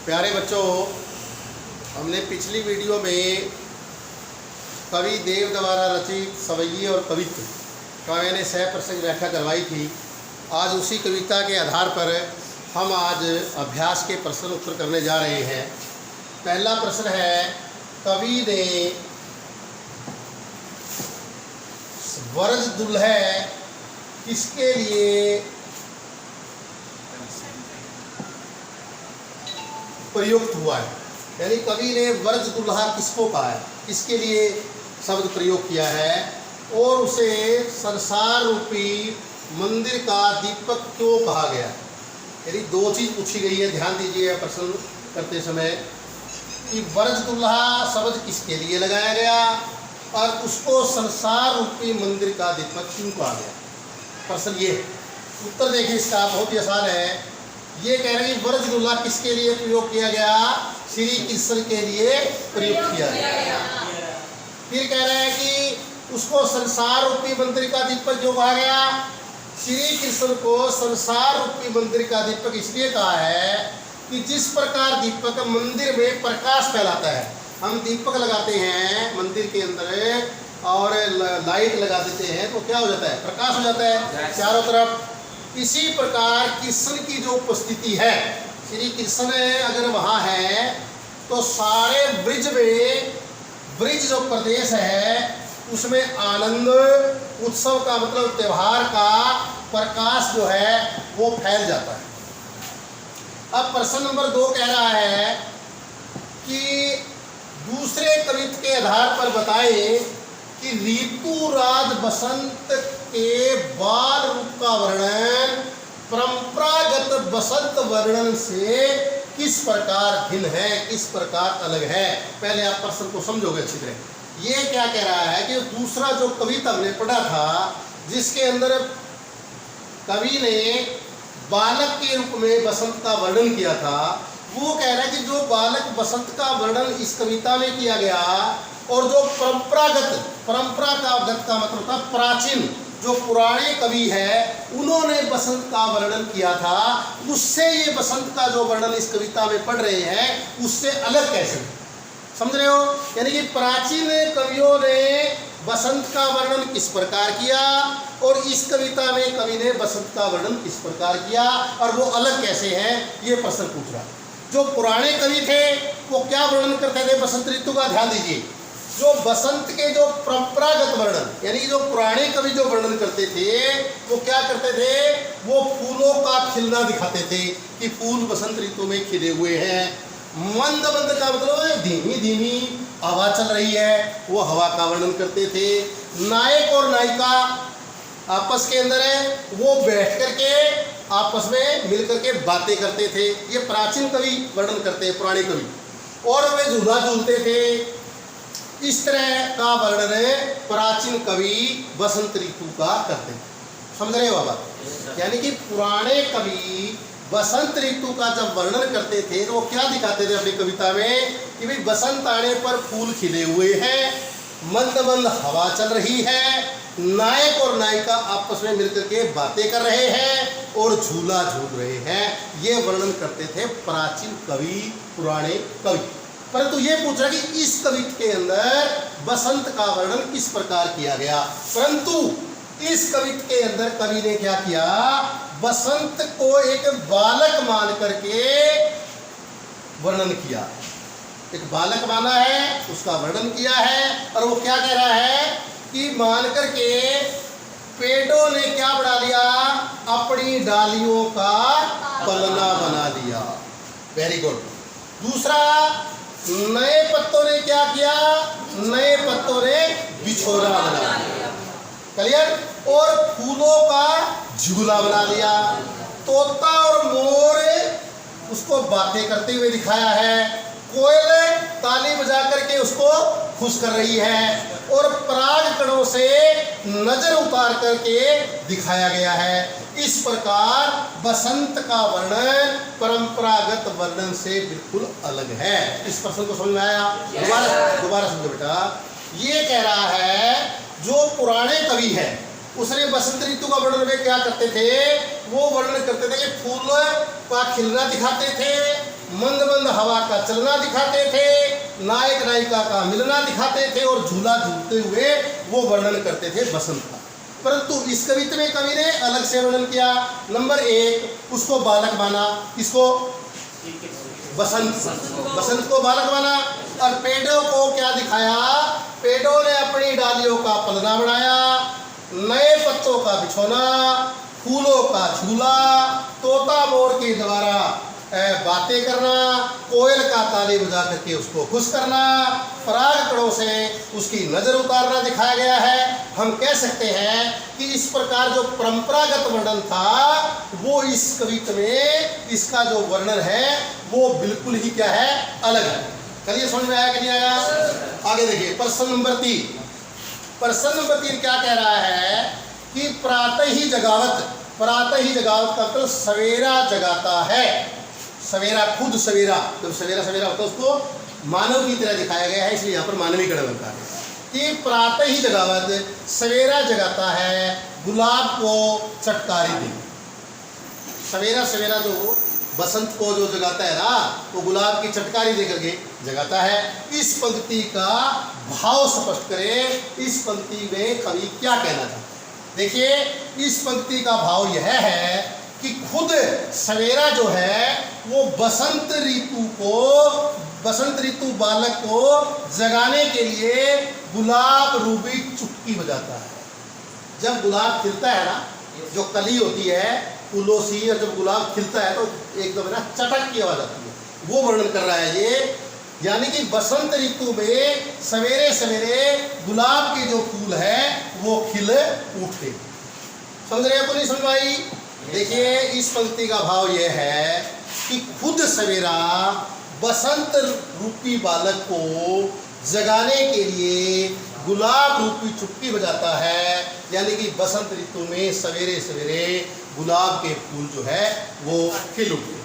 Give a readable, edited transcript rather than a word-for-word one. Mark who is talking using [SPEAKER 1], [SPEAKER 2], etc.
[SPEAKER 1] प्यारे बच्चों, हमने पिछली वीडियो में कवि देव द्वारा रचित सवैये और कवित्व का मैंने सह प्रसंग व्याख्या करवाई थी। आज उसी कविता के आधार पर हम आज अभ्यास के प्रश्न उत्तर करने जा रहे हैं। पहला प्रश्न है, कवि ने वरज दुल्हे किसके लिए प्रयुक्त हुआ है? यानी कवि ने वरज दुल्हा किसको कहा है, किसके लिए शब्द प्रयोग किया है और उसे संसार रूपी मंदिर का दीपक क्यों कहा गया? यानी दो चीज़ पूछी गई है, ध्यान दीजिए प्रश्न करते समय कि वरज दुल्हा शब्द किसके लिए लगाया गया और उसको संसार रूपी मंदिर का दीपक क्यों कहा गया। प्रश्न ये है। उत्तर देखिए इसका, बहुत ही आसान है। ये कह रहे हैं वरज दुल्हा किसके लिए प्रयोग किया गया? श्री कृष्ण के लिए प्रयोग किया गया। फिर कह रहे हैं कि उसको संसार रूपी मंदिर का दीपक क्यों कहा गया? श्री कृष्ण को संसार रूपी मंदिर का दीपक इसलिए कहा है कि जिस प्रकार दीपक मंदिर में प्रकाश फैलाता है, हम दीपक लगाते हैं मंदिर के अंदर और लाइट लगा देते हैं तो क्या हो जाता है? प्रकाश हो जाता है चारों तरफ। इसी प्रकार कृष्ण की जो उपस्थिति है, श्री कृष्ण अगर वहाँ है तो सारे ब्रिज में, ब्रिज जो प्रदेश है उसमें आनंद उत्सव का मतलब त्यौहार का प्रकाश जो है वो फैल जाता है। अब प्रश्न नंबर 2 कह रहा है कि दूसरे कवित्व के आधार पर बताएं कि ऋतुराज बसंत के बाल रूप का वर्णन परंपरागत बसंत वर्णन से किस प्रकार भिन्न है, किस प्रकार अलग है। पहले आप प्रश्न को समझोगे अच्छी तरह। ये क्या कह रहा है कि दूसरा जो कविता हमने पढ़ा था जिसके अंदर कवि ने बालक के रूप में बसंत का वर्णन किया था, वो कह रहा है कि जो बालक बसंत का वर्णन इस कविता में किया गया और जो परंपरागत का मतलब था प्राचीन, जो पुराने कवि है उन्होंने बसंत का वर्णन किया था, उससे ये बसंत का जो वर्णन इस कविता में पढ़ रहे हैं उससे अलग कैसे? समझ रहे हो? यानी कि प्राचीन कवियों ने बसंत का वर्णन किस प्रकार किया और इस कविता में कवि ने बसंत का वर्णन किस प्रकार किया और वो अलग कैसे हैं, ये प्रश्न पूछ रहा। जो पुराने कवि थे वो क्या वर्णन करते थे बसंत ऋतु का? ध्यान दीजिए। जो बसंत के जो परंपरागत वर्णन, यानी जो पुराने कवि जो वर्णन करते थे वो क्या करते थे? वो फूलों का खिलना दिखाते थे कि फूल बसंत ऋतु में खिले हुए हैं। मंद मंद का मतलब धीमी धीमी हवा चल रही है, वो हवा का वर्णन करते थे। नायक और नायिका आपस के अंदर है, वो बैठ करके आपस में मिलकर के बातें करते थे। ये प्राचीन कवि वर्णन करते हैं, पुराने कवि। और वे झूला झूलते थे। इस तरह का वर्णन प्राचीन कवि बसंत ऋतु का करते हैं। समझ रहे हो बाबा? यानी कि पुराने कवि बसंत ऋतु का जब वर्णन करते थे तो वो क्या दिखाते थे अपनी कविता में कि भाई बसंत आने पर फूल खिले हुए हैं, मंद मंद हवा चल रही है, नायक और नायिका आपस में मिलकर के बातें कर रहे हैं और झूला झूल रहे हैं। ये वर्णन करते थे प्राचीन कवि, पुराने कवि। परंतु ये पूछ रहा कि इस कवित्व के अंदर बसंत का वर्णन किस प्रकार किया गया। परंतु इस कवित्व के अंदर कवि ने क्या किया? बसंत को एक बालक मान करके वर्णन किया। एक बालक माना है, उसका वर्णन किया है और वो क्या कह रहा है कि मान करके पेड़ों ने क्या बना लिया? अपनी डालियों का पलना बना दिया। Very good. दूसरा, नए पत्तों ने क्या किया? नए पत्तों ने बिछोरा बना दिया। क्लियर? और फूलों का झूला बना लिया। तोता और मोर उसको बातें करते हुए दिखाया है। कोयल ताली बजा करके उसको खुश कर रही है और पराग कणों से नजर उतार करके दिखाया गया है। इस प्रकार बसंत का वर्णन परंपरागत वर्णन से बिल्कुल अलग है। इस प्रश्न को समझ में आया? दोबारा समझो बेटा। ये कह रहा है जो पुराने कवि है उसने बसंत ऋतु का वर्णन में क्या करते थे? वो वर्णन करते थे कि फूल का खिलना दिखाते थे, मंद मंद हवा का चलना दिखाते थे, नायक नायिका का मिलना दिखाते थे और झूला झूलते हुए वो वर्णन करते थे बसंत का। परंतु इस कविता में कवि ने अलग से वर्णन किया। नंबर 1 उसको बालक माना, किसको? बसंत को बालक माना। और पेड़ों को क्या दिखाया? पेड़ों ने अपनी डालियों का पलना बनाया, नए पत्तों का बिछौना, फूलों का झूला, तोता मोर के द्वारा बातें करना, कोयल का ताली बजा करके उसको खुश करना, पराग कणों से उसकी नज़र उतारना दिखाया गया है। हम कह सकते हैं कि इस प्रकार जो परंपरागत वर्णन था वो इस कविता में इसका जो वर्णन है वो बिल्कुल ही क्या है? अलग है। चलिए समझ में आया कि नहीं आया? आगे देखिए प्रश्न नंबर 3। प्रश्न नंबर 3 क्या कह रहा है कि प्रातः ही जगावत का मतलब सवेरा जगाता है। सवेरा, खुद सवेरा, जब सवेरा सवेरा होता है उसको मानव की तरह दिखाया गया है, इसलिए यहाँ पर मानवी गण बनता है कि प्रातः ही जगावत, सवेरा जगाता है गुलाब को चटकारी दे। सवेरा सवेरा जो बसंत को जो जगाता है ना, वो गुलाब की चटकारी दे करके जगाता है। इस पंक्ति का भाव स्पष्ट करें, इस पंक्ति में कवि क्या कहना चाहता है? देखिए, इस पंक्ति का भाव यह है कि खुद सवेरा जो है वो बसंत ऋतु बालक को जगाने के लिए गुलाब रूपी चुटकी बजाता है। जब गुलाब खिलता है ना, जो कली होती है फूलों सी, और जब गुलाब खिलता है तो एकदम ना चटक की आवाज आती है, वो वर्णन कर रहा है ये। यानी कि बसंत ऋतु में सवेरे सवेरे गुलाब के जो फूल है वो खिल उठते। समझ रहे हैं तो नहीं समझ आई? देखिए, इस पंक्ति का भाव यह है कि खुद सवेरा बसंत रूपी बालक को जगाने के लिए गुलाब रूपी चुटकी बजाता है। यानी कि बसंत ऋतु में सवेरे सवेरे गुलाब के फूल जो है वो खिल उठते।